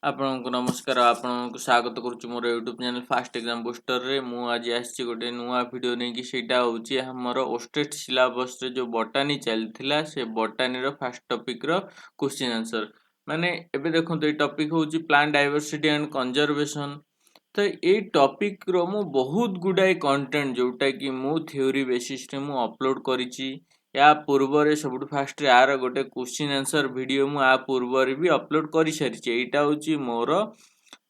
आपनको नमस्कार आपको स्वागत करुच्ची मोर YouTube channel fast exam booster रे मु आज आसी गोटे नुआ वीडियो नहीं कि सेटा होची हमर ओस्टेट सिलेबस रे जो बॉटनी चलथिला से बॉटनी रो फर्स्ट टॉपिक रो क्वेश्चन आंसर माने एबे देखंतो ए टॉपिक होची प्लांट डाइवर्सिटी एंड कंजर्वेशन। तो ये टॉपिक रो मु बहुत गुडाई कंटेंट जोटा कि मु थ्योरी बेसिस रे मु अपलोड करिची। या पूर्व रे सबुठ फास्ट रे आर गोटे क्वेश्चन आंसर वीडियो मु आ पूर्व रे भी अपलोड करि सारिची। एटा होची मोर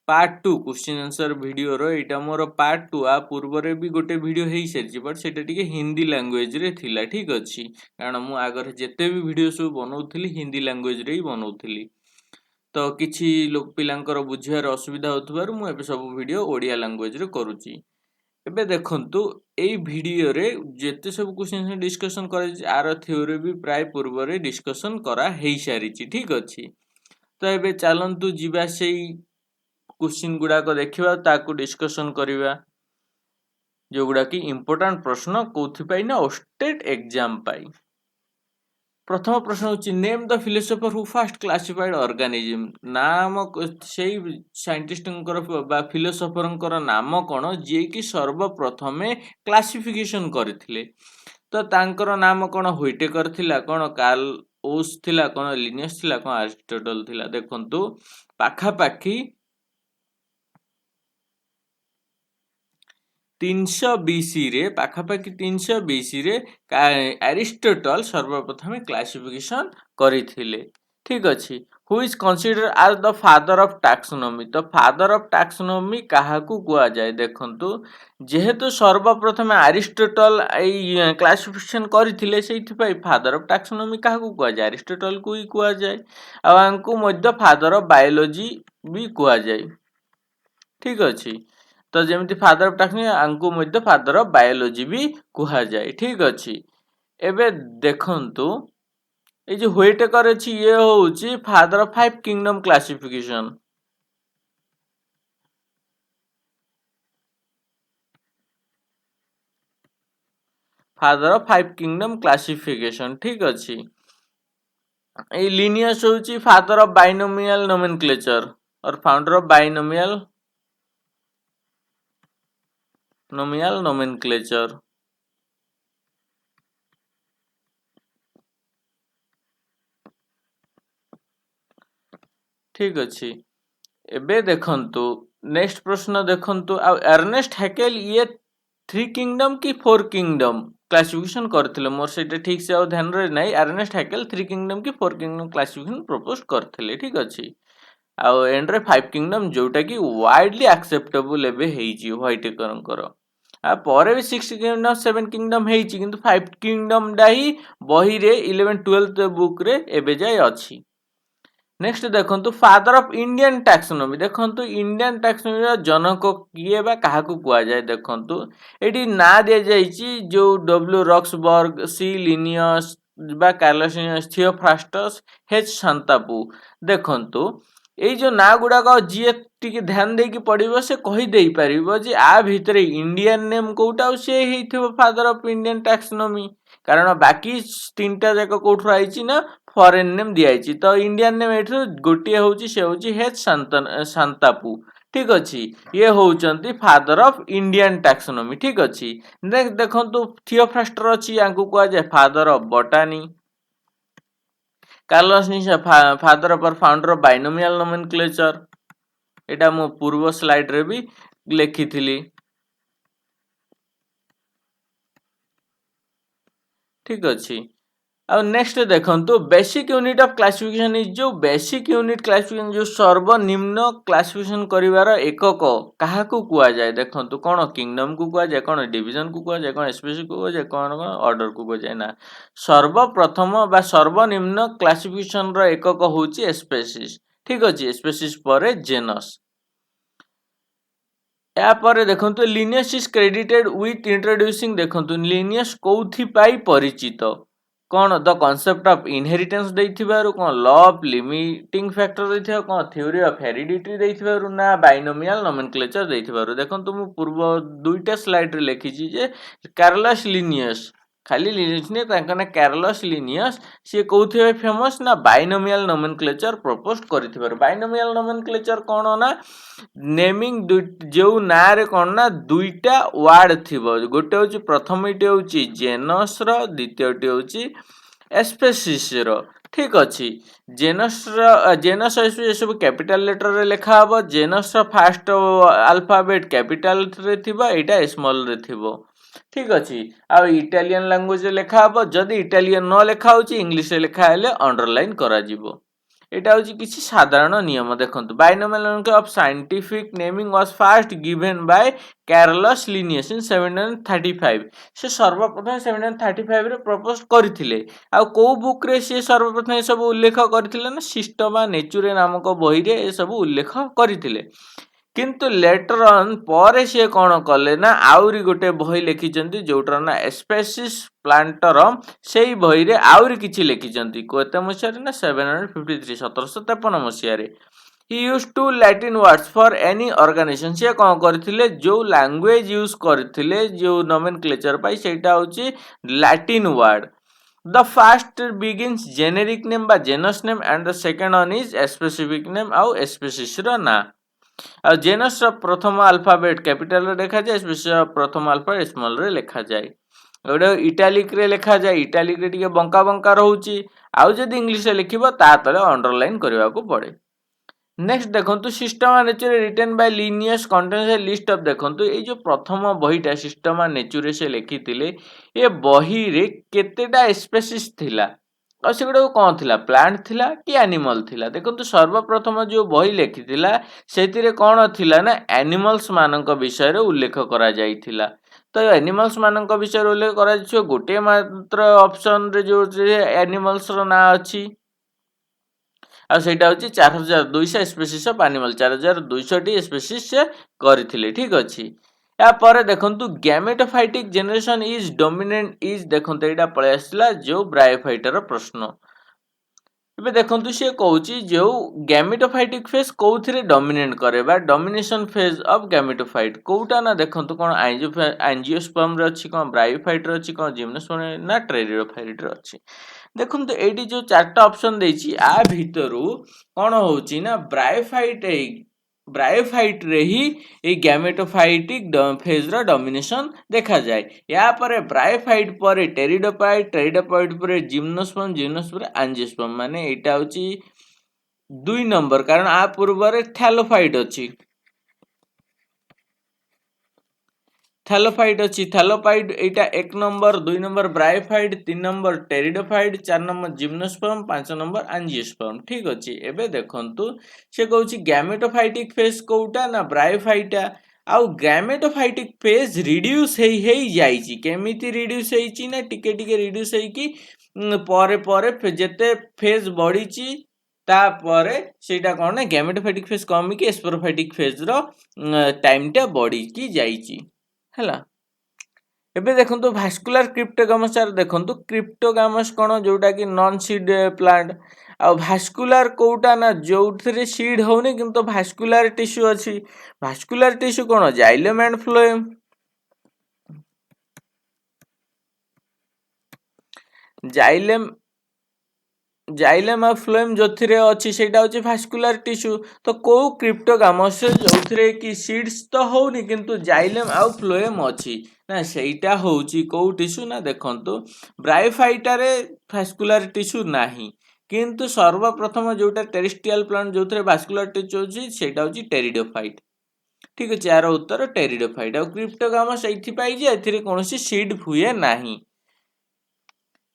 पार्ट 2 क्वेश्चन आंसर वीडियो रो एटा मोर पार्ट 2 आ पूर्व रे भी गोटे वीडियो हेई सारिची बट सेटा टिके हिंदी लैंग्वेज रे थिला ठीक अछि कारण मु आगर जेते भी वीडियो सब बनौथिली हिंदी लैंग्वेज रे ही बनौथिली। तो किछि लोक पिलांकर बुझियार असुविधा होतबारु मु एबे सब वीडियो ओडिया लैंग्वेज रे करूची। एबे देखंतु एई वीडियो रे जेते सब क्वेश्चन डिस्कशन करे आर थ्योरी भी प्राय पूर्व रे डिस्कशन करा हेई सारिची ठीक अछि। तो एबे चलंतु जिबा सेई क्वेश्चन गुडा को देखिबा ताकू डिस्कशन करिबा जो गुडा की इंपोर्टेंट प्रश्न कोथि पाई ना स्टेट एग्जाम पाई। प्रथम प्रश्न होची name the philosopher who first classified organism नाम सेई साइंटिस्ट बा फिलोसोफर नाम कोन जे कि सर्वप्रथमे क्लासिफिकेशन करथिले। तो तांकर नाम कोन हुइटेकर थिला कोन कार्ल ओस थिला कोन लिनियस थिला कोन एरिस्टोटल थिला। देखंतु पाखा पाखी 300 बीसी रे पाखापाखि 300 बीसी रे एरिस्टोटल सर्वप्रथम क्लासिफिकेशन करिथिले ठीक अछि। Who is consider as the father of taxonomy. तो फादर ऑफ टैक्सोनॉमी काहाकू कुआ जाय देखंतु जेहेतु सर्वप्रथम एरिस्टोटल एई क्लासिफिकेशन करिथिले सेथि पई फादर ऑफ टैक्सोनॉमी काहाकू कुआ जाय एरिस्टोटल को ही कुआ जाय आ आंकू मध्य फादर ऑफ बायोलॉजी भी कुआ जाय ठीक अछि। तो जेमती फादर ऑफ टैक्सोनॉमी आंकू मध्य फादर ऑफ बायोलॉजी भी कुहा जाय ठीक अछि। एबे देखंतु ए जो हुइटेकर अछि ये होउची father of 5 kingdom classification. Father of 5 kingdom classification ठीक अछि। ए लिनियस होउची फादर ऑफ बाइनोमियल नोमेनक्लेचर और फाउंडर ऑफ बाइनोमियल नोमेनक्लेचर ठीक अछि। एबे देखंतु नेक्स्ट प्रश्न देखंतु आ अर्नेस्ट हैकेल ये 3 किंगडम की 4 किंगडम क्लासिफिकेशन करथिले मोर सेटा ठीक से ध्यान रे नै अर्नेस्ट हैकेल 3 किंगडम की 4 किंगडम क्लासिफिकेशन प्रपोज करथिले ठीक अछि। आ एंड रे 5 किंगडम जोटा की वाइडली एक्सेप्टेबल एबे हेइची व्हाइटेकरंकर आ परे भी 6 किंगडम 7 किंगडम हेइची किंतु 5 किंगडम डा ही बही रे 11 12 बुक रे एबे जाय अछि। नेक्स्ट देखंतु फादर ऑफ इंडियन टैक्सोनॉमी देखंतु इंडियन टैक्सोनॉमी रा जनक किए बा काहाकू कुआ जाय देखंतु एटी ना दे जाईची जो डब्ल्यू रॉक्सबर्ग सी लिनियस बा कार्लोस लिनियस थियोफ्रास्टस एच शांतापू। देखंतु एई जो ना गुडा को जीए टिके ध्यान दे कि पड़िबो से कहि देई परिबो जे आ भितरे इंडियन नेम कोउटा से हेइथिबो फादर ऑफ इंडियन टैक्सोनॉमी कारण बाकी तीनटा जाक कोठु आइची ना फॉरेन नेम दियाइची। तो इंडियन नेम एठु गोटिए होउची से होउची हेच शांतापू ठीक अछि। ये होउचंती फादर ऑफ इंडियन टैक्सोनॉमी ठीक अछि। देखंतु थियोफ्रास्टर अछि आंकु कुआ जाय father of botany. Carlos Linnaeus father of founder of binomial nomenclature एटा मो पूर्व स्लाइड रे भी लेखिथिली ठीक अछि। अब नेक्स्ट देखंतु basic unit of classification is जो बेसिक यूनिट क्लासिफिकेशन जो सर्वनिम्न क्लासिफिकेशन करिवार एकक काहाकू कुआ जाय देखंतु कोन किंगडम को कुआ जाय कोन डिवीजन को कुआ जाय कोन स्पीशीज को कुआ जाय कोन ऑर्डर को कुआ जाय ना सर्वप्रथम बा सर्वनिम्न क्लासिफिकेशन रो एकक होउची स्पीशीज ठीक अछि। स्पीशीज परे जेनस या पर देखंतु Linnaeus is credited with introducing देखंतु लिनियस कोउथि पाई परिचित कोन द कांसेप्ट ऑफ इनहेरिटेंस देथिबारु कोन लॉ ऑफ लिमिटिंग फैक्टर देथिबा कोन थ्योरी ऑफ हेरिडिटी देथिबारु ना बाइनोमियल नोमेनक्लेचर देथिबारु। देखंतु मु पूर्व दुईटा स्लाइड रे लेखिची जे कार्लोस लिनियस खाली लिनियस नहीं तांका ना कैरलस लिनियस सी कौथे फेमस ना बाइनोमियल नोमेनक्लेचर प्रपोज करिथिबार बाइनोमियल नोमेनक्लेचर कोन ना नेमिंग जो ना रे कोन ना दुईटा वर्ड थिबो गोटे होची प्रथमटी होची जेनस रो द्वितीयटी होची स्पेसीस रो ठीक अच्छी जेनस जेनस ये सब कैपिटल लेटर रे लिखा हबो जेनस फास्ट अल्फाबेट कैपिटल रे थिबो एटा स्मॉल रे थिबो ठीक अच्छी आ इटालियन लैंग्वेज लिखा हबो जदि इटालियन न लिखा होची इंग्लिश रे लिखा हेले अंडरलाइन करा जिवो एटा होची किछि साधारण नियम देखंतु binomial of scientific naming was first given by Carolus Linnaeus in 1735 से सर्वप्रथम 1735 रे प्रपोज करथिले आ को बुक रे से सर्वप्रथम सब उल्लेख करथिले ना सिस्टमा नेचुरे नामक बही रे ए सब उल्लेख करथिले किंतु लेटर ऑन पर से कौन कले ना आउरी गोटे बही लिखिचंती जोटर ना स्पेसीस प्लांटर से बही रे आउरी किछि लिखिचंती कोते मसिया रे ना 753 1753 मसिया रे he use two Latin words for any organisation से कौन करथिले जो लैंग्वेज यूज करथिले जो नोमेनक्लेचर पाई सेटा होची Latin word the first begins generic name बा genus name and the second one is specific name आउ स्पेसीस रो ना आ जेनस प्रथम अल्फाबेट कैपिटल रे लिखा जाए स्पेशल प्रथम अल्फाबेट स्मॉल रे लिखा जाए गोटे इटालिक रे लिखा जाए इटालिक रे टिके बंका बंका रहउची आउ जदी इंग्लिश रे लिखिबो ता तले अंडरलाइन करबा को पड़े नेक्स्ट देखंतु system nature written by Linnaeus contains a list of देखंतु ए जो प्रथम बहीटा सिस्टम नेचर से लिखिथिले ए बही रे केतेटा स्पेसीस थिला और से गुडा कौन थिला प्लांट थिला कि एनिमल थिला देखंतु सर्वप्रथम जो बही लिखिथिला सेतिरे कौन थिला ना एनिमल्स मानक विषय रे उल्लेख करा जाइथिला तो एनिमल्स मानक विषय रे उल्लेख करा जियो गोटे मात्र ऑप्शन रे जो एनिमल्स रो ना अछि आ सेटा होची 4200 species of animal 4200 T species से करथिले ठीक अछि या पर देखंतु gametophytic generation is dominant is देखंतु एटा पळे आसला जो ब्रायोफाइटर प्रश्न ଏବେ ଦେଖନ୍ତୁ ସିଏ କହୁଛି ଯୋଉ ଗେମିଟୋଫାଇଟିକ ଫେଜ କୋଉଥିରେ ଡମିନେଟ କରେ ବା ଡମିନେସନ ଫେଜ ଅଫ ଗେମିଟୋଫାଇଟ କୋଉଟା ନା ଦେଖନ୍ତୁ କଣ ଆଞ୍ଜିଓସ୍ପର୍ମ ରେ ଅଛି କଣ ବ୍ରାयोଫାଇଟ ରେ ଅଛି କଣ ଜିମ୍ନୋସ୍ପର୍ମ ନା ଟ୍ରେରିଡୋଫାଇଟ ରେ ଅଛି ଦେଖନ୍ତୁ ଏଇଠି ଯୋଉ ଚାରଟା ଅପସନ ଦେଇଛି ଆ ଭିତରୁ କଣ ହଉଛି ନା ब्रायोफाइट रे ही ए गैमेटोफाइटिक फेज रा डोमिनेशन देखा जाए या पर ब्रायोफाइट पर टेरिडोफाइट टेरिडोफाइट पर जिम्नोस्पर्म जिम्नोस्पर्म पर एंजियोस्पर्म माने एटा होची 2 नंबर कारण आ पूर्व रे थैलोफाइट अछि थैलोफाइट अछि थैलोफाइट एटा 1 number 2 number bryophyte 3 number pteridophyte 4 number gymnosperm 5 number angiosperm ठीक अछि एबे देखंतु से कहउछि गैमेटोफाइटिक फेज कोउटा ना ब्रायोफाइटा आउ गैमेटोफाइटिक फेज रिड्यूस हेई जाईची केमिति रिड्यूस हेईची ना टिके टिके रिड्यूस हेईकी परे परे जेते फेज बढ़ीची तापर सेटा कोन ना गैमेटोफाइटिक फेज कमी कि स्पोरोफाइटिक फेज रो टाइम टा बढ़ी की जाईची हला एबे देखंतु भास्कुलर क्रिप्टोगामस यार देखंतु क्रिप्टोगामस कोन जोटा कि नॉन सीड प्लांट आ भास्कुलर कोउटा ना जोथरे सीड होउनी किंतु भास्कुलर टिश्यू अछि vascular tissue cone xylem and phloem xylem xylem और फ्लोएम जोथिरे अछि सेटा होछि भास्कुलर टिश्यू तो को क्रिप्टोगामस जोथिरे कि सीड्स तो होउनी किंतु जाइलम और फ्लोएम अछि ना सेटा होउछि को टिश्यू ना देखंतु ब्रायोफाइटा रे भास्कुलर टिश्यू नाही किंतु सर्वप्रथम जोटा टेरेस्ट्रियल प्लांट जोथिरे भास्कुलर टिश्यू अछि सेटा होछि टेरिडोफाइट ठीक अछि यार उत्तर टेरिडोफाइट और क्रिप्टोगामस एथि पाई जे एथिरे कोनोसी सीड हुए नाही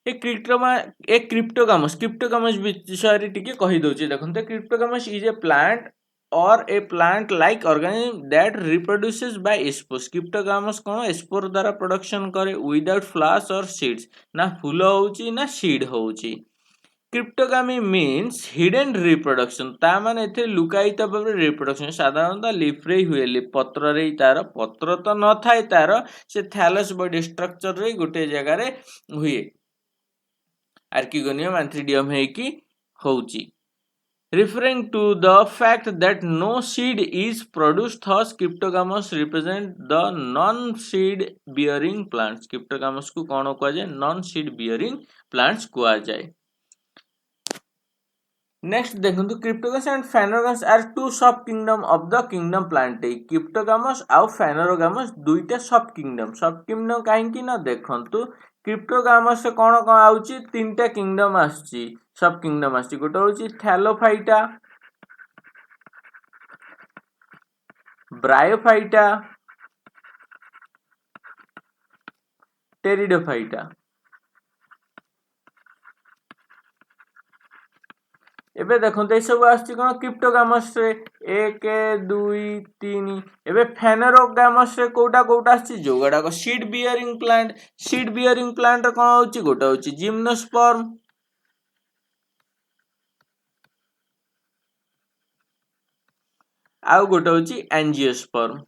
क्रिप्टोगामस विषय रे टिके कहि दोछि देखंते क्रिप्टोगामस is a plant or a plant like organism that reproduces by spores cryptogams कोन स्पोर द्वारा प्रोडक्शन करे विदाउट फ्लावर्स और सीड्स ना फूल होउची ना सीड होउची क्रिप्टोगामी मीन्स हिडन रिप्रोडक्शन ता माने एथे लुकायित भाबरे रिप्रोडक्शन साधारणतः लीफ रे हुए पत्र रे तार पत्र तो न थाए तार से थैलस बॉडी स्ट्रक्चर रे गोटे जगह रे हुए आर्किगोनियम एंथ्रिडियम है कि होउची referring to the fact that no seed is produced. Thus cryptogamous represent the non-seed bearing plants. cryptogamous को कौन कहा जाए? non-seed bearing plants कहा जाए. Next देखो cryptogamous and phanerogamous are two sub kingdom of the kingdom plantae. cryptogamous ଆଉ phanerogamous दुईटा sub kingdom. sub kingdom काहेकि ना देखो cryptogamous से कौन कौन आउची? तीनटा kingdom आसची, sub kingdom आसची. गोटे होची thallophyta, ब्रायोफाइटा, टेरिडोफाइटा. एबे देखो सब आसची कोन क्रिप्टोगामस रे 1 2 3. एबे फेनेरोगामस रे कोटा कोटा आसची जोगडा को seed bearing plant. Seed bearing plant कोन होची? गोटा होची जिम्नोस्पर्म, आउ गोटे होची एंजियोस्पर्म.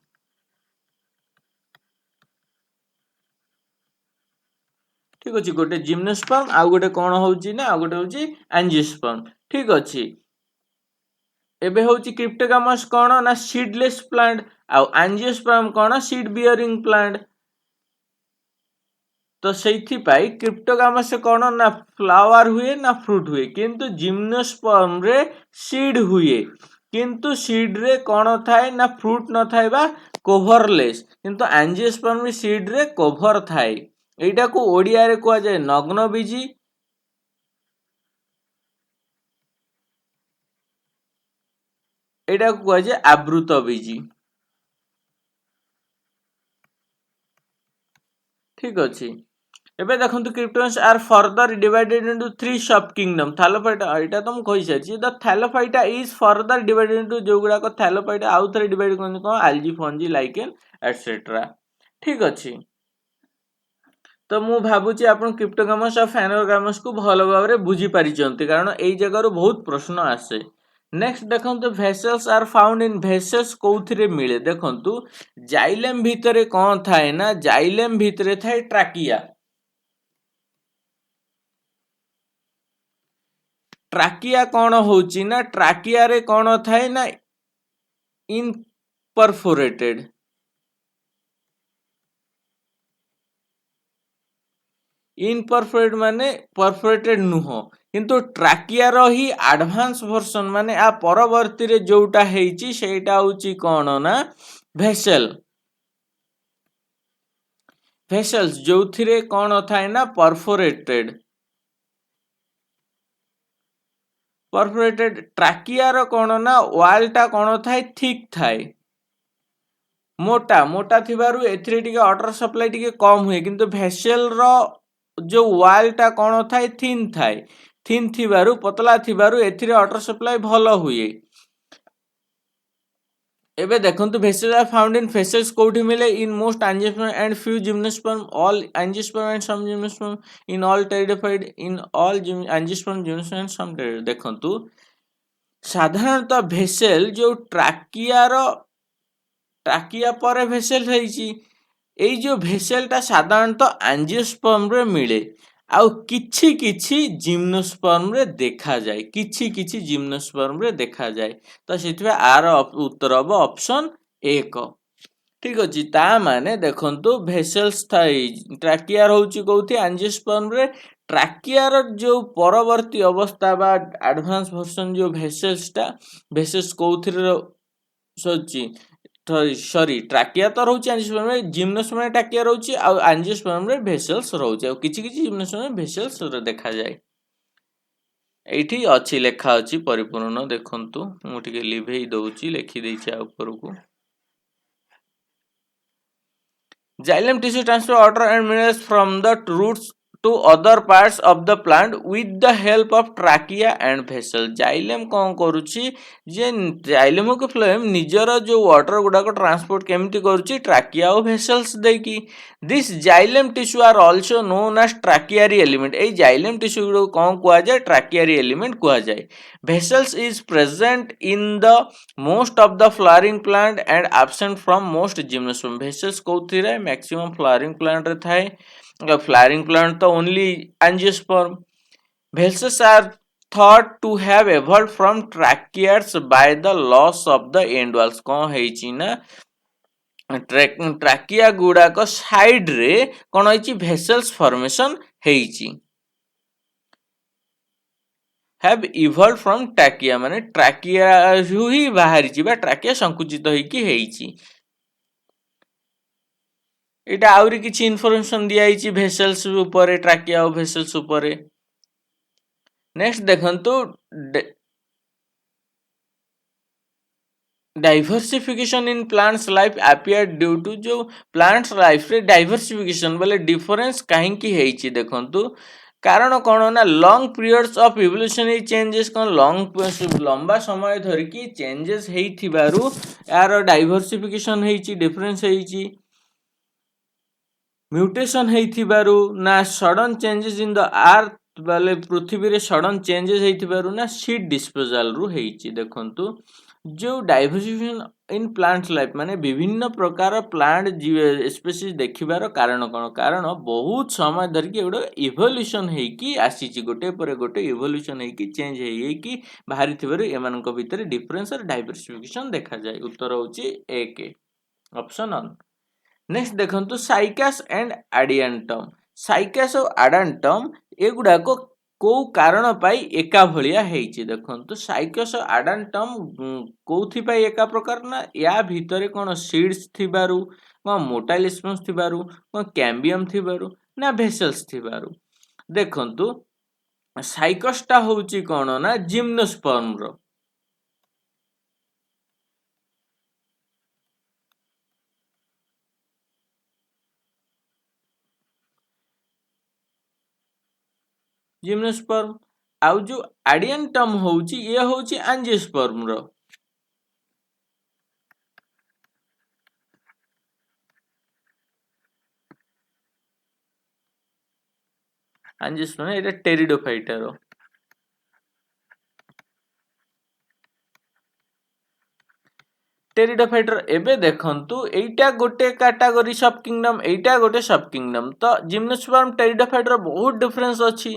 ठीक अछि. गोटे जिम्नोस्पर्म आउ गोटे कोन होची ना आउ गोटे होची एंजियोस्पर्म. ठीक अछि. एबे होची क्रिप्टोगामस कोन ना सीडलेस प्लांट आउ एंजियोस्पर्म कोन सीड बियरिंग प्लांट. तो सेथि पाई क्रिप्टोगामस से कोन ना फ्लावर हुए ना फ्रूट हुए, किंतु जिम्नोस्पर्म रे सीड हुए. किंतु सीड रे कोन थाए ना फ्रूट न थाए बा कवरलेस, किंतु एंजियोस्पर्म रे सीड रे कवर थाए. एटा को ओडिया रे कहा जाए नग्न बीजी, एटा को कहा जाए आवृत बीजी. ठीक अछि. एबे देखंतु cryptogams are further divided into three sub kingdom. Thallophyta एटा तो हम कहि साची. The thallophyta is further divided into जोगुडा को थैलोफाइटा आउ थरे डिवाइड करन को एल्गी, फंजी, लाइकेन एटसेट्रा. ठीक अछि. तो मु भाबुची आपण क्रिप्टोगामस और फेनेरोगामस को भलो भाबरे बुझी पारिचंती, कारण एई जगह रो बहुत प्रश्न आसे. नेक्स्ट देखंतु vessels are found in vessels कोउथिरे मिले. देखंतु जाइलेम भितरे कोन थाए ना, जाइलेम भितरे थाए ट्राकिया. ट्राकिया कौन होची ना, ट्राकिया रे कौन थाए ना इनपरफोरेटेड. इनपरफोरेट माने परफोरेटेड नुह, किंतु ट्राकिया रो ही एडवांस वर्जन माने आ परवर्ती रे जोटा हेची सेटा होची कौन ना वेसल. वेसल्स जोथिरे कौन थाए ना परफोरेटेड. परफोरेटेड. ट्राकिया रो कौन ना वाल टा कौन थाए थिक थाए, मोटा मोटा थिबारु एथिरे टिके वाटर सप्लाई टिके कम हुए, किंतु वेसल रो जो वाल टा कौन थाए थिन थाए. थिन थिबारु पतला थिबारु एथिरे वाटर सप्लाई भलो हुए. एबे देखंतु vessels are found in vessels कोठी मिले in most angiosperm and few gymnosperm, all angiosperm and some gymnosperm, in all pteridophyte, in all angiosperm gymnosperm and some pterido. देखंतु साधारणतः वेसल जो ट्राकिया रो, ट्राकिया पर वेसल रही. एई जो वेसल टा साधारणतः एंजियोस्पर्म रे मिले आउ किछि किछि जिम्नोस्पर्म रे देखा जाए, किछि किछि जिम्नोस्पर्म रे देखा जाए. तो सेथिबे आर उत्तर अब ऑप्शन 1. ठीक अछि. ता माने देखंतु वेसल्स थाई ट्राकिया रहउची कोथि एंजियोस्पर्म रे. ट्राकिया रो जो परवर्ती अवस्था बा एडवांस वर्जन जो वेसल्स टा, वेसल्स कोथिरे सोची सॉरी ट्राकिया तो रहउची एंजियोस्पर्म रे, जिम्नोस्पर्म रे ट्राकिया रहउची आ एंजियोस्पर्म रे वेसल्स रहउची. आ किछि किछि जिम्नोस्पर्म रे वेसल्स रे देखा जाए. एठी अछि लेखा अछि परिपूर्ण. देखंतु मु टिके लिभेई दउची, लेखि देइछि आ ऊपर को. Xylem tissue transfer water and minerals from the roots to other parts of the plant with the help of trachea and vessel. Xylem कौन करूची जे xylem को फ्लोएम निजर जो वाटर गुडा को ट्रांसपोर्ट केमिति करूची ट्राकिया और वेसल्स देकी. This xylem tissue are also known as tracheary element. ए xylem tissue को कौन कुआ जाए? tracheary element कुआ जाए. Vessels is present in the most of the flowering plant and absent from most gymnosperm. Vessels कोथिरे maximum flowering plant रे थाए. flowering plant तो only angiosperm. Vessels are thought to have evolved from tracheates by the loss of the end walls कौन ହେଇची ना trachea गुड़ाक side रे कौन होइची vessels formation ହେଇची have evolved from trachea माने ट्राकिया रु ही बाहरी बा ट्राकिया संकुचित होइकी ହେଇची एटा आउरी किछि इन्फॉर्मेशन दिया ହେଇची भेसल्स ऊपर ट्राकिया और भेसल्स ऊपर नेक्स्ट देखंतु diversification in plants life appear due to जो प्लांट्स लाइफ रे डाइवर्सिफिकेशन बोले डिफरेंस कहीं की ହେଇची देखंतु कारण कौन ना long periods of evolutionary changes कौन लंबा समय धरी की चेंजेस हेइथिबारु यार डाइवर्सिफिकेशन ହେଇची डिफरेंस ହେଇची म्यूटेशन हेइथिबारु ना sudden changes in the earth बोले पृथ्वी रे सडन चेंजेस हेइथिबारु ना सीड डिस्पोजल रु ହେଇची देखंतु जो डाइवर्सिफिकेशन इन प्लांट्स लाइफ माने विभिन्न प्रकार प्लांट स्पेसीज देखिबार कारण कौन कारण बहुत समय धरिकी गोटे इवोल्यूशन हेकी आसीची गोटे पर गोटे इवोल्यूशन हेकी चेंज हेकी बाहरी थिबारु एमानक भितर डिफरेंस और डाइवर्सिफिकेशन देखा जाय उत्तर होची ए के ऑप्शन ऑन नेक्स्ट देखंतु साइकास एंड एडियंटम साइकास और एडांटम एगुडा को कारण पाई एका भलिया हेइची देखंतु साइकस एडांटम कोथि पाई एका प्रकार ना या भितरे कोन सीड्स थिबारु कोन मोटाइल स्पंज थिबारु कोन कैम्बियम थिबारु ना भेसल्स थिबारु देखंतु साइकस टा होउची कोन ना जिम्नोस्पर्म रो जिम्नोस्पर्म आउ जो एडियंटम होउची ये होउची एंजियोस्पर्म रो एंजियोस्पर्म एटा टेरिडोफाइटा रो टेरिडोफाइटर एबे देखंतु एटा गोटे कैटेगरी सब किंगडम एटा गोटे सब किंगडम तो जिम्नोस्पर्म टेरिडोफाइटर बहुत डिफरेंस अछि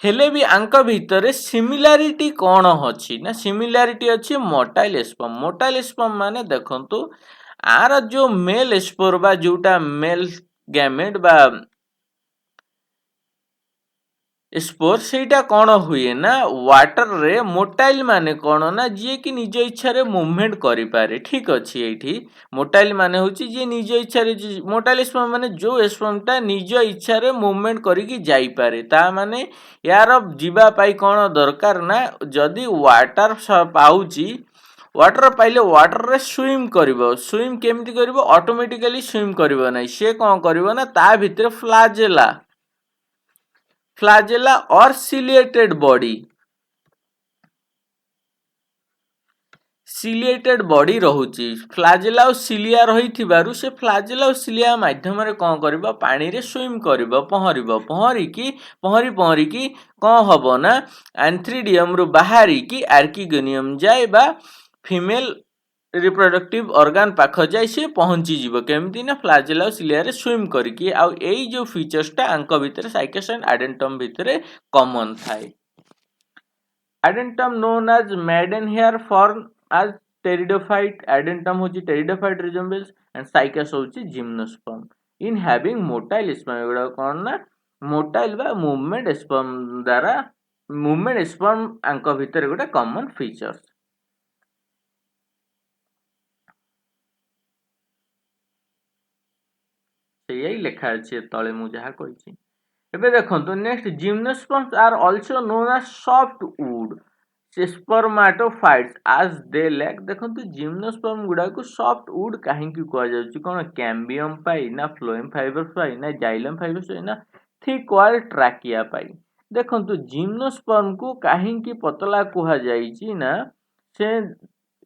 हेले भी आंक भितरे सिमिलारिटी कौन अछि ना सिमिलारिटी अछि मोटाइल स्पर्म माने देखंतु आर जो मेल स्पोर बा जोटा मेल गैमेट बा स्पोर सेटा कौन हुए ना वाटर रे मोटाइल माने कौन ना जी कि निज इच्छा रे मूवमेंट करि पारे ठीक अछि एठी मोटाइल माने होची जे निज इच्छा रे मोटाइल स्पर्म माने जो स्पर्मटा निज इच्छा रे मूवमेंट करि कि जाई पारे ता माने यार जीवा पाई कौन दरकार ना जदी वाटर पाउची वाटर पाइले वाटर रे स्विम करिवो स्विम केमिति करिवो ऑटोमेटिकली स्विम करिवो नै से कौन करिवो ना ता भितर फ्लाजेला और सिलिएटेड बॉडी रहुची फ्लाजेला और सिलिया रही थिबारु से फ्लाजेला और सिलिया माध्यम रे कौन करिवो पानी रे स्विम करिवो पहरी की कौन हबो ना एंथ्रिडियम रु बाहरी की आर्किगोनियम जाय बा फीमेल रिप्रोडक्टिव ऑर्गन पाख जाय से पहुंची जीवो केमती ना फ्लाजेला और सिलिया रे स्विम करिकी आ एई जो फीचर्सटा आंक भितर साइकस एंड एडेंटम भितर कॉमन थाए Adiantum known as maidenhair fern as pteridophyte Adiantum होची टेरिडोफाइट रिजेम्बल्स एंड साइकस होची gymnosperm in having motile sperm एगुडा कोन ना मोटाइल बा मूवमेंट स्पर्म आंक भितर गोटे कॉमन फीचर्स सेही लेखा अछि तळे मु जहा कहिछि एबे देखंतु next gymnosperms are also known as soft wood spermatophytes as they lack देखंतु जिम्नोस्पर्म गुडा को सॉफ्ट वुड काहे की कहआ जाउछि कोन कैम्बियम पाई ना फ्लोएम फाइबर पाई ना जाइलम फाइबर पाई ना थिक वॉल ट्राकिया पाई देखंतु जिम्नोस्पर्म को काहे की पतला कहआ जाइछि ना से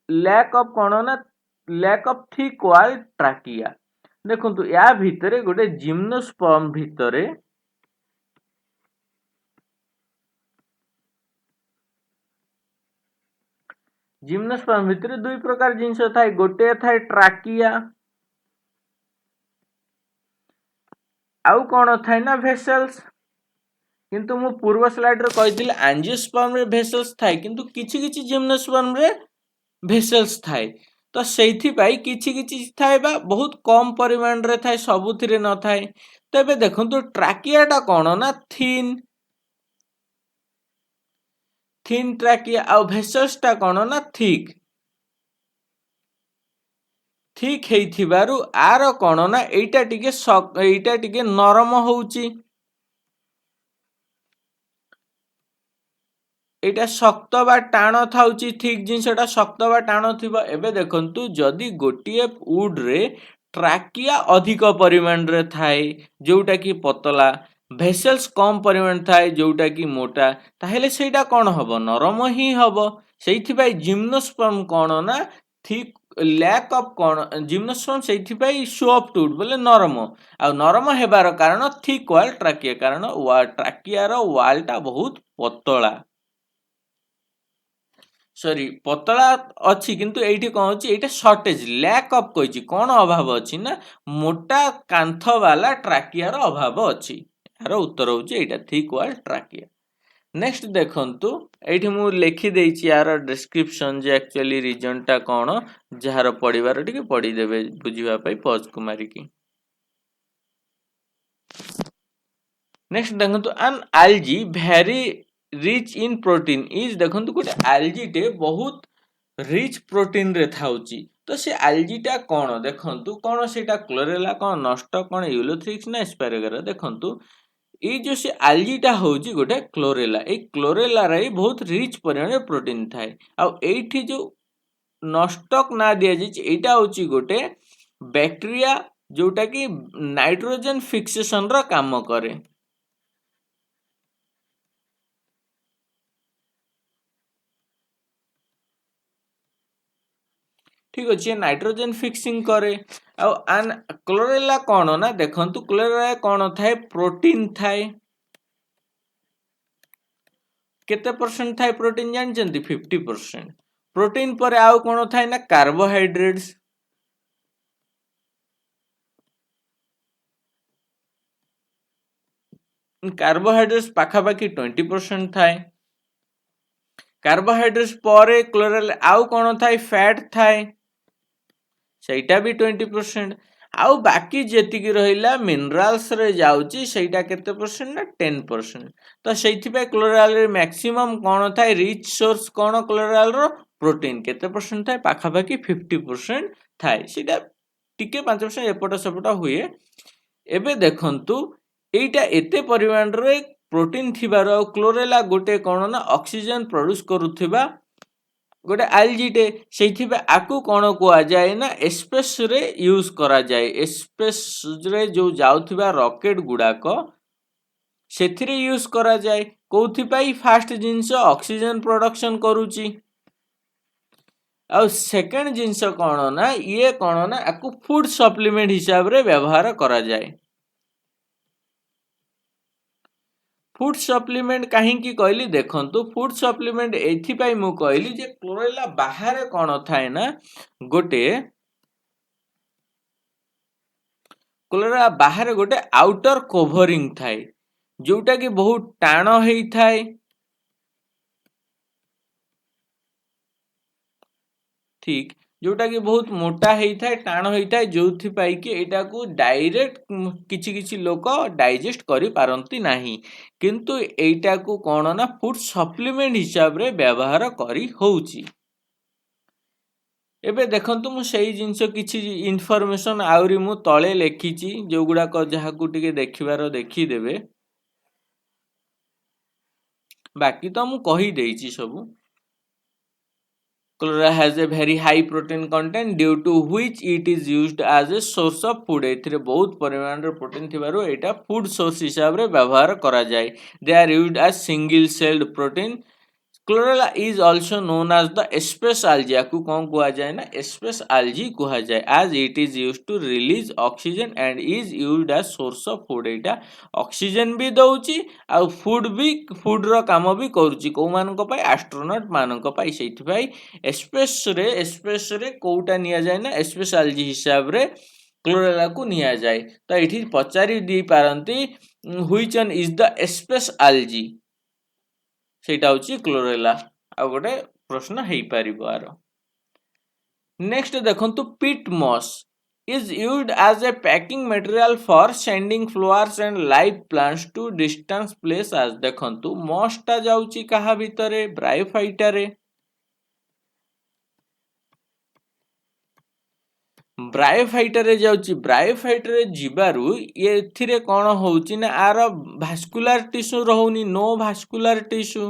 लैक ऑफ कोन ना lack of thick wall trachea देखंतु या भितरे गोटे जिम्नोस्पर्म भितरे जिम्नोस्पर्म भितरे दुई प्रकार जिंस थाए गोटे थाए ट्राकिया आउ कौन थाए ना भेसल्स किंतु मु पूर्व स्लाइड रे कहिथिले एंजियोस्पर्म रे भेसल्स थाए किंतु किछि किछि जिम्नोस्पर्म रे भेसल्स थाए तो सेठी पाई किछि किछि थाए बा बहुत कम परिमाण रे थाए सबुथिरे न थाए तबे देखंतु ट्राकिया टा कोन ना थिन ट्राकिया आ भेसल्स टा कोन ना थिक हेइथिबारु आर कोन ना एटा टिके नरम होउची एटा शक्त बा टाण थाउची ठीक जिनसटा शक्त बा टाण थिबा एबे देखंतु जदी गोटिए वुड रे ट्राकिया अधिक परिमाण रे थाए जोटा की पतला भेसल्स कम परिमाण थाए जोटा की मोटा ताहेले सेटा कोन हबो नरम ही हबो सेइथि पाई जिम्नोस्पर्म कोन ना ठीक लैक ऑफ कोन जिम्नोस्पर्म सेइथि पाई सॉफ्ट वुड बोले नरम आ नरम हेबार कारण थिक वाल ट्राकिया कारण ट्राकिया रो वाल टा बहुत पतला सॉरी पतला अच्छी किंतु एठी कौन होची एटा शॉर्टेज लैक ऑफ कोइची कोन अभाव अछि ना मोटा कांथ वाला ट्राकिया रो अभाव अछि यार उत्तर होची एटा थिक वाल ट्राकिया नेक्स्ट देखंतु एठी मु लिखि देइची यार डिस्क्रिप्शन जे एक्चुअली रीजन टा कोन जहार पढिबार टिके पढि देबे बुझिबा पई पॉज कुमारी की नेक्स्ट देखंतु an algae very rich in protein is देखंतु गोटे एल्गी टे बहुत रिच प्रोटीन रे थाउची तो से एल्गी टा कोन देखंतु कोन सेटा क्लोरेला कोन नष्ट कोन यूलोथ्रिक्स ना एस्पेरेगर देखंतु ए जो से एल्गी टा होची गोटे क्लोरेला ए क्लोरेला रे बहुत रिच परिमाण रे प्रोटीन थाए आ एठी जो नष्टक ना दिया जाइछ एटा होची गोटे बैक्टीरिया जोटा की नाइट्रोजन फिक्सेशन रो काम करे ठीक अच्छे नाइट्रोजन फिक्सिंग करे आन क्लोरेला कौन ना देखंतु क्लोरेला कौन थाए प्रोटीन थाए केते परसेंट थाए प्रोटीन जानचंती 50% प्रोटीन पर आउ कौन थाए ना कार्बोहाइड्रेट्स पाखापाखि 20% थाए कार्बोहाइड्रेट्स पर क्लोरेला आउ कौन थाए फैट थाए सेटा भी 20% आउ बाकी जेतिकी रहिला मिनरल्स रे जाउची सेटा केते परसेंट ना 10% तो सेथि पे क्लोराल रे मैक्सिमम कोन थाए रिच सोर्स कोन क्लोराल रो प्रोटीन केते परसेंट थाए पाखा पाखी 50% थाए सेटा टिके 5% एपट सेपट हुए एबे देखंतु एटा एते परिमाण रे प्रोटीन थिबारो क्लोरेला गोटे कोन ना ऑक्सीजन प्रोड्यूस करूथिबा गोटे एल्जीटे सेठी आकु कौन कुआ जाए ना स्पेस रे यूज करा जाए स्पेस रे जो जाउथिबा रॉकेट गुडाक सेथिरे यूज करा जाए कोथि पाई फास्ट जिंस ऑक्सीजन प्रोडक्शन करूची आ सेकंड जिंस कौन ना ये कौन ना आकु फूड सप्लीमेंट हिसाब रे व्यवहार करा जाए फूड सप्लीमेंट कहीं कहली देखंतु फूड सप्लीमेंट एथि पाई मु कहली जे क्लोरेला बाहर कौन थाए ना गोटे क्लोरेला बाहर गोटे आउटर कवरिंग थाए जोटा की बहुत टाण हेई थाए ठीक जोटा की बहुत मोटा हेई थाए टाण हेई थाए जोथि पाई कि एटा को डायरेक्ट किछि किछि लोक डाइजेस्ट करि पारंती नाही किंतु एटा को कोन ना फूड सप्लीमेंट हिसाब रे व्यवहार करी होउची एबे देखंतु मु सेही जिंस किछि इन्फॉर्मेशन आउरी मु तळे लेखिची जो गुडा को जहा को टिके देखिबारो देखि देबे बाकी तो मु कहि देइची सब Chlorella has a very high protein content due to which it is used as a source of food. एथिरे बहुत परिमाण रे प्रोटीन थिबारो एटा फूड सोर्स हिसाब रे व्यवहार करा जाय. They are used as single celled protein. Chlorella is also known as the space algae. याकू कौन कुआ जाए ना space algae कुआ जाए as it is used to release oxygen and is used as source of food. Etah oxygen भी दउची आ food रो काम भी करूची को मानको पाई एस्ट्रोनॉट मानको पाई सेति पाई स्पेस रे कोउटा निया जाए ना स्पेस algae हिसाब रे क्लोरेला को निया जाए तो एठी पचारी दी पारंती which one is the space algae ସେଇଟା ହେଉଛି କ୍ଲୋରେଲା। ଆଉ ଗୋଟେ ପ୍ରଶ୍ନ ହେଇପାରିବ ଆର। ନେକ୍ସଟ ଦେଖନ୍ତୁ ପିଟ୍ ମସ୍ is used as a packing material for sending flowers and live plants to distant places। ଦେଖନ୍ତୁ ମସ୍ଟା ଯାଉଛି କାହା ଭିତରେ ବ୍ରାୟୋଫାଇଟାରେ। ବ୍ରାୟୋଫାଇଟାରେ ଯାଉଛି। ବ୍ରାୟୋଫାଇଟାରେ ଯିବାରୁ ଏଥିରେ କ'ଣ ହେଉଛି ନା ଆର ଭାସ୍କୁଲାର ଟିସ୍ୟୁ ରହୁନି, no vascular tissue.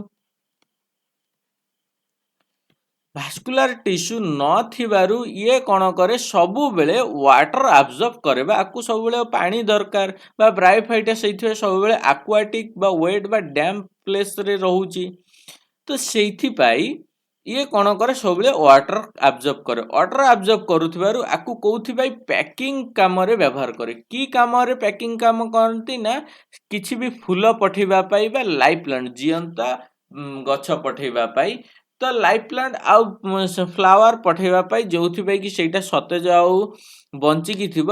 Vascular tissue ନଥିବାରୁ ଇଏ କ'ଣ କରେ ସବୁବେଳେ ୱାଟର ଆବଜର୍ବ କରେ ବା ଆକୁ ସବୁବେଳେ ପାଣି ଦରକାର ବା ବ୍ରାୟୋଫାଇଟା ସେଇଥିପାଇଁ ସବୁବେଳେ ଆକ୍ୱାଟିକ୍ ବା ୱେଟ୍ ବା ଡ୍ୟାମ୍ ପ୍ଲେସ୍ରେ ରହୁଛି। ତ ସେଇଥିପାଇଁ ଇଏ କ'ଣ କରେ ସବୁବେଳେ ୱାଟର ଆବଜର୍ବ କରେ। ୱାଟର ଆବଜର୍ବ କରୁଥିବାରୁ ଆକୁ କେଉଁଥିପାଇଁ ପ୍ୟାକିଂ କାମରେ ବ୍ୟବହାର କରେ। କି କାମରେ ପ୍ୟାକିଂ କାମ କରନ୍ତି ନା କିଛି ବି ଫୁଲ ପଠେଇବା ପାଇଁ ବା ଲାଇଭ୍ ପ୍ଲାଣ୍ଟ ଜିଅନ୍ତା ଗଛ ପଠେଇବା ପାଇଁ। ତ ଲାଇଭ୍ ପ୍ଲାଣ୍ଟ ଆଉ ଫ୍ଲାୱାର ପଠେଇବା ପାଇଁ ଯେଉଁଥିପାଇଁ କି ସେଇଟା ସତେଜ ଆଉ ବଞ୍ଚିକି ଥିବ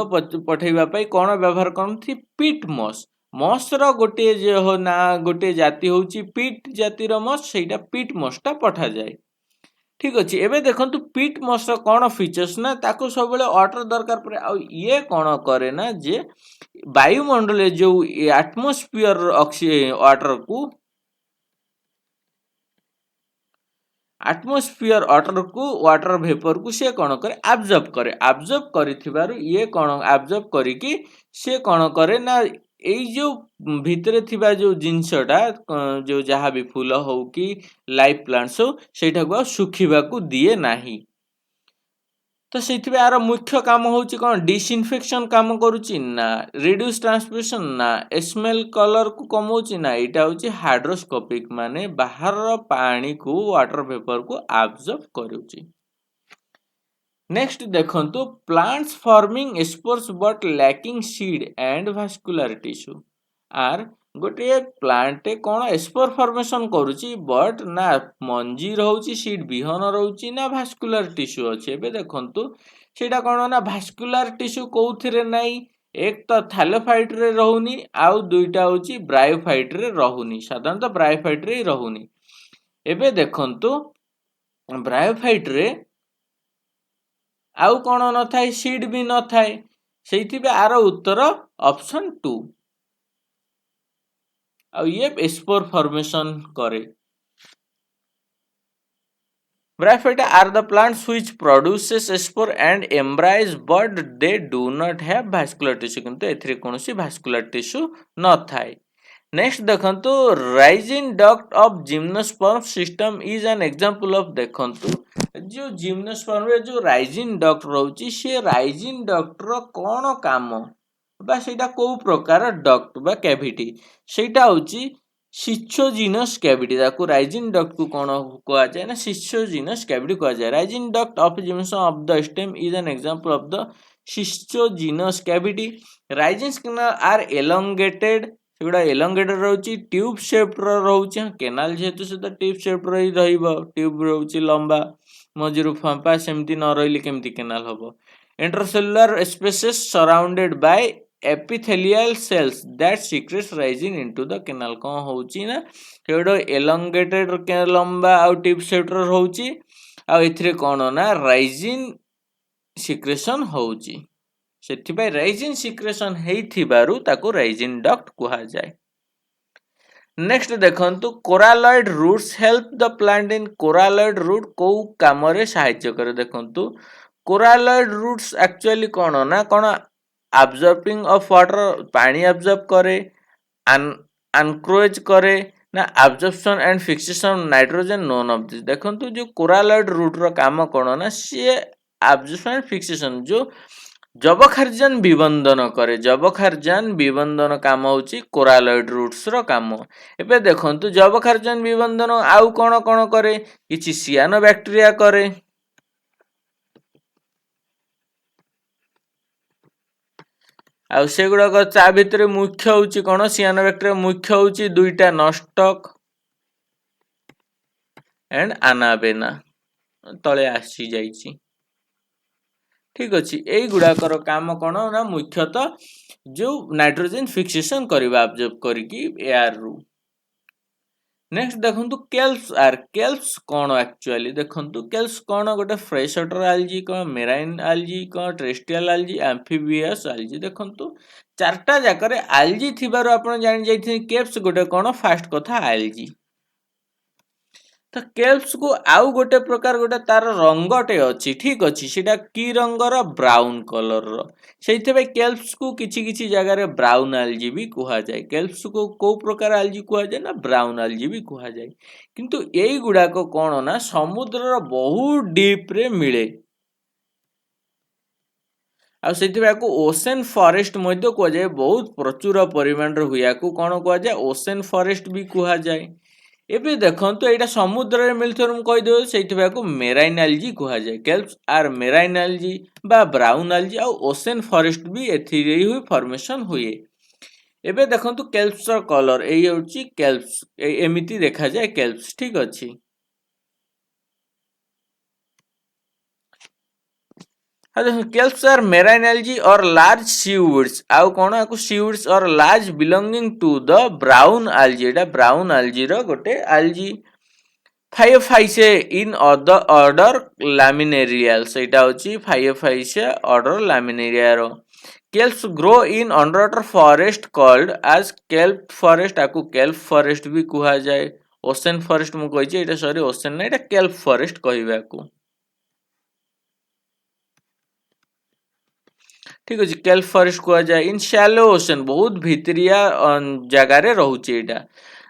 ପଠେଇବା ପାଇଁ କ'ଣ ବ୍ୟବହାର କରନ୍ତି ପିଟ୍ ମସ୍। ମସ୍ର ଗୋଟିଏ ଜାତି ହେଉଛି ପିଟ୍ ଜାତିର ମସ୍, ସେଇଟା ପିଟ୍ ମସ୍ଟା ପଠାଯାଏ। ଠିକ୍ ଅଛି। ଏବେ ଦେଖନ୍ତୁ ପିଟ୍ ମସ୍ର କ'ଣ ଫିଚର୍ସ ନା ତାକୁ ସବୁବେଳେ ୱାଟର ଦରକାର ପଡ଼େ। ଆଉ ଇଏ କ'ଣ କରେ ନା ଯେ ବାୟୁମଣ୍ଡଳରେ ଯେଉଁ ଆଟମୋସ୍ଫିୟର ୱାଟରକୁ ୱାଟର ଭେପରକୁ ସିଏ କ'ଣ କରେ ଆବଜର୍ବ କରେ। ଆବଜର୍ବ କରିଥିବାରୁ ଇଏ କ'ଣ ଆବଜର୍ବ କରିକି ସିଏ କ'ଣ କରେ ନା ଏଇ ଯେଉଁ ଭିତରେ ଥିବା ଯେଉଁ ଜିନିଷଟା ଯେଉଁ ଯାହା ବି ଫୁଲ ହଉ କି ଲାଇଭ୍ ପ୍ଲାଣ୍ଟସ୍ ହଉ ସେଇଟାକୁ ଆଉ ଶୁଖିବାକୁ ଦିଏ ନାହିଁ। ତ ସେଇଥିପାଇଁ ଆର ମୁଖ୍ୟ କାମ ହେଉଛି କ'ଣ ଡିସଇନଫେକ୍ସନ୍ କାମ କରୁଛି ନା ରିଡ୍ୟୁସ୍ ଟ୍ରାନ୍ସମିସନ୍ ନା ସ୍ମେଲ୍ କଲର୍କୁ କମାଉଛି ନା ଏଇଟା ହେଉଛି ହାଇଡ୍ରୋସ୍କୋପିକ୍ ମାନେ ବାହାରର ପାଣିକୁ ୱାଟର ଭେପରକୁ ଆବଜର୍ବ କରୁଛି। ନେକ୍ସଟ ଦେଖନ୍ତୁ plants forming spores but lacking seed and vascular tissue. ଆର୍ ଗୋଟିଏ ପ୍ଲାଣ୍ଟ କ'ଣ ସ୍ପୋର ଫର୍ମେସନ୍ କରୁଛି ବଟ୍ ନା ମଞ୍ଜି ରହୁଛି ସିଡ୍ ବିହନ ରହୁଛି ନା ଭାସ୍କୁଲାର ଟିସ୍ୟୁ ଅଛି। ଏବେ ଦେଖନ୍ତୁ ସେଇଟା କ'ଣ ନା ଭାସ୍କୁଲାର ଟିସ୍ୟୁ କେଉଁଥିରେ ନାହିଁ, ଏକ ତ ଥାଲୋଫାଇଟ୍ରେ ରହୁନି ଆଉ ଦୁଇଟା ହେଉଛି ବ୍ରାୟୋଫାଇଟ୍ରେ ରହୁନି। ସାଧାରଣତଃ ବ୍ରାୟୋଫାଇଟ୍ରେ ହିଁ ରହୁନି। ଏବେ ଦେଖନ୍ତୁ ବ୍ରାୟୋଫାଇଟ୍ରେ ଆଉ କ'ଣ ନଥାଏ ସିଡ୍ ବି ନଥାଏ। ସେଇଥିପାଇଁ ଆର ଉତ୍ତର ଅପସନ୍ 2। ଆଉ ଇଏ ସ୍ପୋର ଫର୍ମେସନ୍ କରେ। Bryophyta are the plants which produces spore and embryos but they do not have vascular tissue। କିନ୍ତୁ ଏଥିରେ କୌଣସି vascular tissue ନଥାଏ। ନେକ୍ସଟ ଦେଖନ୍ତୁ resin duct of gymnosperm system is an example of. ଦେଖନ୍ତୁ ଯେଉଁ ଜିମ୍ନୋସ୍ପର୍ମରେ ଯେଉଁ ରାଇଜିନ୍ ଡକ୍ଟ ରହୁଛି ସେ ରାଇଜିନ୍ ଡକ୍ଟର କ'ଣ କାମ ବା ସେଇଟା କେଉଁ ପ୍ରକାର ଡକ୍ଟ ବା କ୍ୟାଭିଟି, ସେଇଟା ହେଉଛି ସିସ୍ଚୋଜିନସ୍ କ୍ୟାଭିଟି। ତାକୁ ରାଇଜିନ୍ ଡକ୍ଟକୁ କ'ଣ କୁହାଯାଏ ନା ସିସ୍ଚୋଜିନସ୍ କ୍ୟାଭିଟି କୁହାଯାଏ। Resin duct of gymnosperm of the stem is an example of the schizogenous cavity. Resins canal are elongated, ସେଗୁଡ଼ା ଏଲଙ୍ଗେଟେଡ୍ ରହୁଛି, ଟ୍ୟୁବ୍ ସେପ୍ଟର ରହୁଛି। କେନାଲ ଯେହେତୁ ସେ ତ ଟ୍ୟୁବ୍ ସେପ୍ଟର ହିଁ ରହିବ, ଟ୍ୟୁବ୍ ରହୁଛି ଲମ୍ବା ମଝିରୁ ଫାମ୍ପା, ସେମିତି ନ ରହିଲେ କେମିତି କେନାଲ ହବ। Intercellular spaces surrounded by epithelial cells that secretes resin into the canal। କ'ଣ ହେଉଛି ନା ସେଗୁଡ଼ା ଏଲଙ୍ଗେଟେଡ୍ ଲମ୍ବା ଆଉ ଟ୍ୟୁବ୍ ସେପ୍ଟର ରହୁଛି ଆଉ ଏଥିରେ କ'ଣ ନା ରାଇଜିନ୍ ସିକ୍ରେସନ୍ ହେଉଛି। ସେଥିପାଇଁ ରାଇଜିନ୍ ସିକ୍ରେସନ୍ ହେଇଥିବାରୁ ତାକୁ ରାଇଜିନ୍ ଡକ୍ଟ କୁହାଯାଏ। ନେକ୍ସଟ ଦେଖନ୍ତୁ coralloid roots help the plant in. Coralloid root କେଉଁ କାମରେ ସାହାଯ୍ୟ କରେ। ଦେଖନ୍ତୁ କୋରାଲଏଡ୍ ରୁଟ୍ସ ଆକ୍ଚୁଆଲି କ'ଣ ନା କ'ଣ ଆବଜର୍ବିଂ ଅଫ୍ ୱାଟର, ପାଣି ଆବଜର୍ବ କରେ, ଆନକ୍ରୋଚ୍ କରେ ନା absorption and fixation nitrogen, known of this. ଦେଖନ୍ତୁ ଯେଉଁ କୋରାଲଏଡ୍ ରୁଟ୍ର କାମ କ'ଣ ନା ସିଏ ଆବଜର୍ପସନ୍ ଆଣ୍ଡ ଫିକ୍ସେସନ୍ ଯେଉଁ ଯବକ୍ଷାରଜାନ ବିବନ୍ଦନ କରେ। ଯବକ୍ଷାରଜାନ ବିବନ୍ଦନ କାମ ହେଉଛି କୋରାଲଏଡ୍ ରୁଟ୍ସର କାମ। ଏବେ ଦେଖନ୍ତୁ ଯବକ୍ଷାରଜାନ ବିବନ୍ଦନ ଆଉ କ'ଣ କ'ଣ କରେ, କିଛି ସିଆନୋ ବ୍ୟାକ୍ଟେରିଆ କରେ। ଆଉ ସେଗୁଡ଼ାକ ତା ଭିତରେ ମୁଖ୍ୟ ହେଉଛି କ'ଣ ସିଆନୋ ବ୍ୟାକ୍ଟେରିଆ ମୁଖ୍ୟ ହେଉଛି ଦୁଇଟା ନଷ୍ଟକ ଆଣ୍ଡ ଆନାବେନା, ତଳେ ଆସିଯାଇଛି। ठीक अच्छे यही गुड़ाकर काम कौन ना मुख्यतः जो नाइट्रोजन फिक्सेशन करवा ऑब्जर्व करके एयर रु नेक्स्ट देखंतु केल्प्स कौन एक्चुअली देखंतु केल्प्स कौन गोटे फ्रेश वाटर आलजी कौन मेराइन आलजी कौन टेरेस्ट्रियल आलजी एम्फीबियस आलजी देखंतु चारटा जाकर आलजी थिबारु आपण जानि जाइथिन केल्प्स गोटे कौन फास्ट कथा आलजी तो केल्प्स को आउ गोटे प्रकार गोटे तार रंगटे अच्छी ठीक अच्छी सीटा की रंगर ब्राउन कलर से केल्प्स को किछि किछि जगार ब्राउन आलजी भी कह जाए केल्प्स को कौ प्रकार आलजी कह जाए ना ब्राउन आलजी भी कह जाए किंतु यही गुड़ाक कौन ना समुद्र बहुत डीप रे मिले को ओसेन फॉरेस्ट मध्य कह जाए बहुत प्रचुर परिमाण हुआ कौन कह जाए ओसेन फॉरेस्ट भी कह जाए एबे देखंतु एटा समुद्र रे मिलथर हम कहि देउ सेइथबा को मेराइन एल्गी कहा जाय केल्प्स आर मेराइन एल्गी बा ब्राउन एल्गी आ ओशन फॉरेस्ट भी एथिरे ही फॉर्मेशन हुए एबे देखंतु केल्प्स र कलर एई होची केल्प्स एमिति देखा जाय केल्प्स ठीक अछि Kelps are marine algae or large seaweeds. आउ कौन आकु seaweeds or large belonging to the brown algae. Etah brown algae रो गोटे algae. Phaeophyceae in other order Laminariales. एटा होची Phaeophyceae order Laminaria row. Kelps grow in underwater forest called as kelp forest. आकु kelp forest भी कुहा जाए. Ocean forest मु कहि जे एटा sorry ocean ना एटा kelp forest कहिबा को. ठीक अछि केल्प फॉरेस्ट को जाए इन शैलो ओशन बहुत भितरिया जगह रे रहउची एटा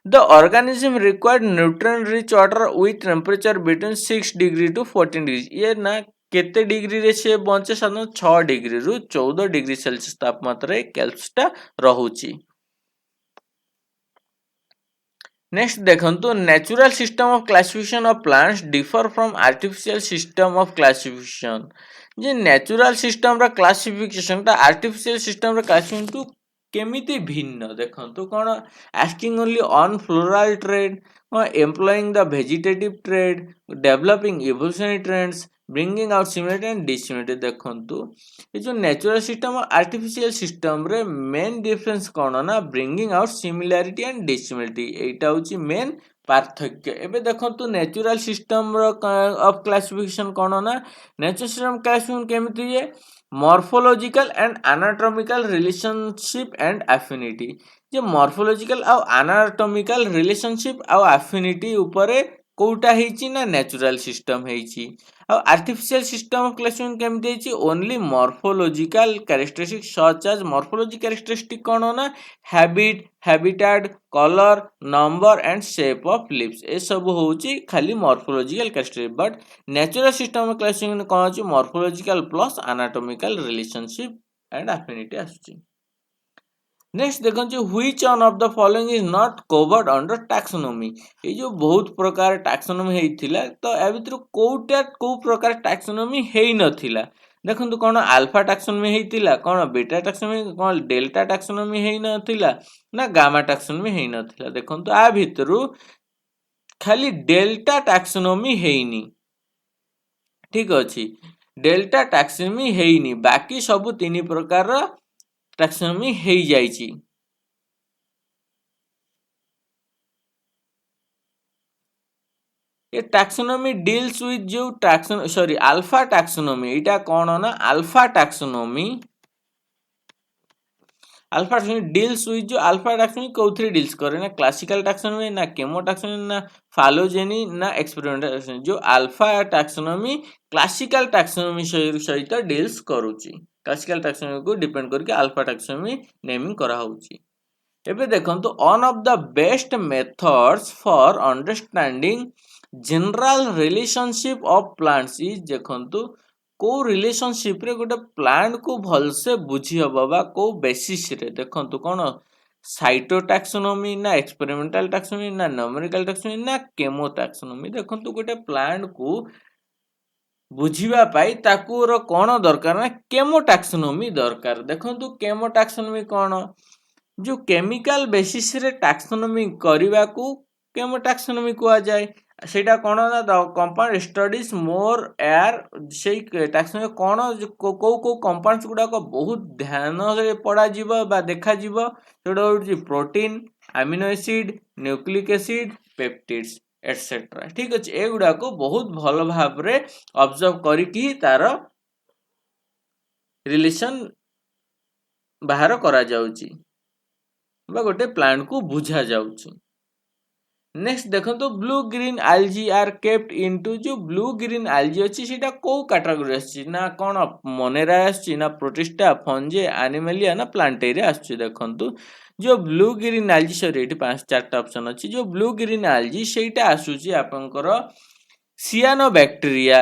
the organism required nutrient rich water with temperature between 6 degree to 14 degree ये ना केते डिग्री रे से बंचे साधारण 6 डिग्री रु 14 डिग्री सेल्सियस तापमात्रा रे केल्प्सटा रहउची नेक्स्ट देखंतु natural system of classification of plants differ from artificial system of classification जे नेचुरल सिस्टम रा क्लासिफिकेशन ता आर्टिफिशियल सिस्टम रा क्लासिफिकेशन टू केमिति भिन्न देखंतु कोन asking only on floral trait employing the vegetative trait developing evolutionary trends bringing out similarity and dissimilarity देखंतु ये जो नेचुरल सिस्टम और आर्टिफिशियल सिस्टम रे मेन डिफरेंस कोन ना bringing out similarity and dissimilarity एटा होची मेन पार्थक्य एबे देखंतु नेचुरल सिस्टम रो ऑफ क्लासिफिकेशन कोन ना नेचुरल सिस्टम क्लासिफिकेशन केमिति ये morphological and anatomical relationship and affinity जे मॉर्फोलॉजिकल आ एनाटॉमिकल रिलेशनशिप आ एफिनिटी ऊपर कोटा हेची ना नेचुरल सिस्टम हेची आर्टिफिशियल सिस्टम ऑफ क्लासिफिकेशन केमिति हेची only morphological characteristic such as morphology characteristic कोन ना habit habitat colour number and shape of leaves ए सब होची खाली morphological characteristic but natural system of classification कोन होची morphological plus anatomical relationship and affinity आछी नेक्स्ट देखो which one of the following is not covered under taxonomy ये जो बहुत प्रकार टैक्सोनॉमी हेइथिला तो ए भितर कोटा को प्रकार टैक्सोनॉमी हेइ नथिला देखंतु कोन अल्फा टैक्सोनॉमी हेइथिला कोन बीटा टैक्सोनॉमी कोन डेल्टा टैक्सोनॉमी हेइ नथिला ना गामा टैक्सोनॉमी हेइ नथिला देखंतु आ भितरु खाली डेल्टा टैक्सोनॉमी हेइनी ठीक अछि डेल्टा टैक्सोनॉमी हेइनी बाकी सब तीन प्रकार टैक्सोनॉमी हेइ जाइची ये टैक्सोनॉमी डील्स विथ जो टैक्सोनॉमी सॉरी अल्फा टैक्सोनॉमी एटा कोन ना अल्फा टैक्सोनॉमी डील्स विथ जो अल्फा टैक्सोनॉमी कोथरे डील्स करे ना क्लासिकल टैक्सोनॉमी ना केमो टैक्सोनॉमी ना फालोजेनी ना एक्सपेरिमेंटल टैक्सोनॉमी जो अल्फा टैक्सोनॉमी क्लासिकल टैक्सोनॉमी सहित डील्स करूची क्लासिकल टैक्सोनॉमी को डिपेंड करके अल्फा टैक्सोनॉमी नेमिंग करा होची एबे देखंतु one of the best methods for understanding general relationship of plants is देखंतु को रिलेशनशिप रे गोटे प्लांट को भल से बुझी हबा बा को बेसिस रे देखंतु कोन साइटोटैक्सोनॉमी ना एक्सपेरिमेंटल टैक्सोनॉमी ना न्यूमेरिकल टैक्सोनॉमी ना केमो टैक्सोनॉमी देखंतु गोटे प्लांट को बुझिबा पाई ताकू रो कोन दरकार ना केमो टैक्सोनॉमी दरकार देखंतु केमो टैक्सोनॉमी कोन जो केमिकल बेसिस रे टैक्सोनॉमी करबा को केमो टैक्सोनॉमी को जाए ସେଇଟା କ'ଣ ନା ଦ କମ୍ପାଉଣ୍ଡ ଷ୍ଟଡିଜ୍ ମୋର୍ ଏୟାର ସେଇ ଟାକ୍ସୋନମି କ'ଣ କୋଉ କମ୍ପାଉଣ୍ଡସ୍ ଗୁଡ଼ାକ ବହୁତ ଧ୍ୟାନରେ ପଢ଼ାଯିବ ବା ଦେଖାଯିବ ସେଗୁଡ଼ା ହେଉଛି protein, amino acid, nucleic acid, peptides etcetera. ଠିକ୍ ଅଛି, ଏଗୁଡ଼ାକୁ ବହୁତ ଭଲ ଭାବରେ ଅବଜର୍ଭ କରିକି ତାର ରିଲେସନ୍ ବାହାର କରାଯାଉଛି ବା ଗୋଟେ ପ୍ଲାଣ୍ଟକୁ ବୁଝାଯାଉଛି। नेक्स्ट देखो blue green algae are kept into जो ब्लू ग्रीन आलजी अच्छी सीटा को कैटेगरी आछि ना कौन मोनेरा आछि ना प्रोटिस्टा फंजे एनिमलिया ना प्लांटेरिया आछि देखंतु जो ब्लू ग्रीन आलजी सॉरी एटी पांच चारटा ऑप्शन अछि जो ब्लू ग्रीन आलजी सेटा आसुची आपनकर सियानोबैक्टीरिया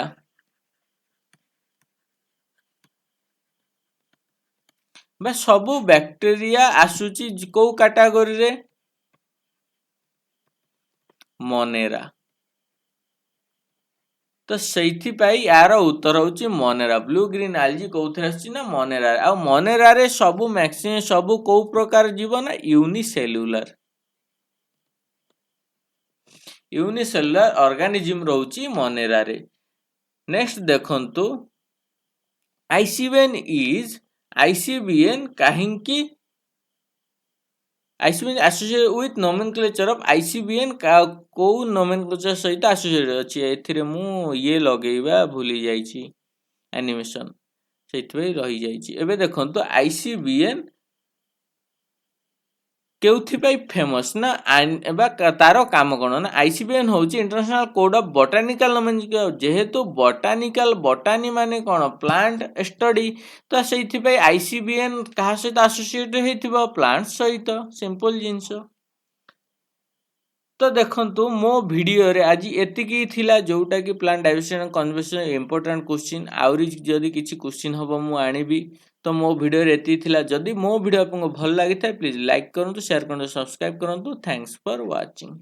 बा सबु बैक्टीरिया आसुची को कैटेगरी रे मोनेरा तो से यार उत्तर हूँ मोनेरा ब्लू ग्रीन आलजी कौन ना मोनेरा आ मोनेरा रे सबु मैक्सिमम सबु को प्रकार जीव ना यूनिसेलुलर ऑर्गेनिज्म रोची मोनेरा रे। नेक्स्ट देखंतु आईसीबीएन इज आईसीबीएन कहीं ICBN associated with nomenclature of ICBN को नोमेनक्लेचर सहित एसोसिएटेड अछि एथिरे मु ये लगेइबा भूली जाईची एनिमेशन सेथि रही जाईची। एबे देखंतु आईसीबीएन केउथिपाई फेमस ना एबा तार काम कोन ना आईसीबीएन होची international code of botanical nomenclature जेहेतु बोटानी माने कोन प्लांट स्टडी तो सेथि आईसीबीएन कहा सहित एसोसिएटेड हेतिबा प्लांट सहित सिंपल जिंस। तो देखंतु मो वीडियो रे आज एतिकी थिला जोटा कि plant diversity and conservation important question आउरी जदी किछि क्वेश्चन हबो मु आनिबी तो मो वीडियो रे एति थिला जदी मो वीडियो आपको भल लागि था प्लीज लाइक करंतु शेयर करंतु सब्सक्राइब करंतु थैंक्स फॉर वाचिंग।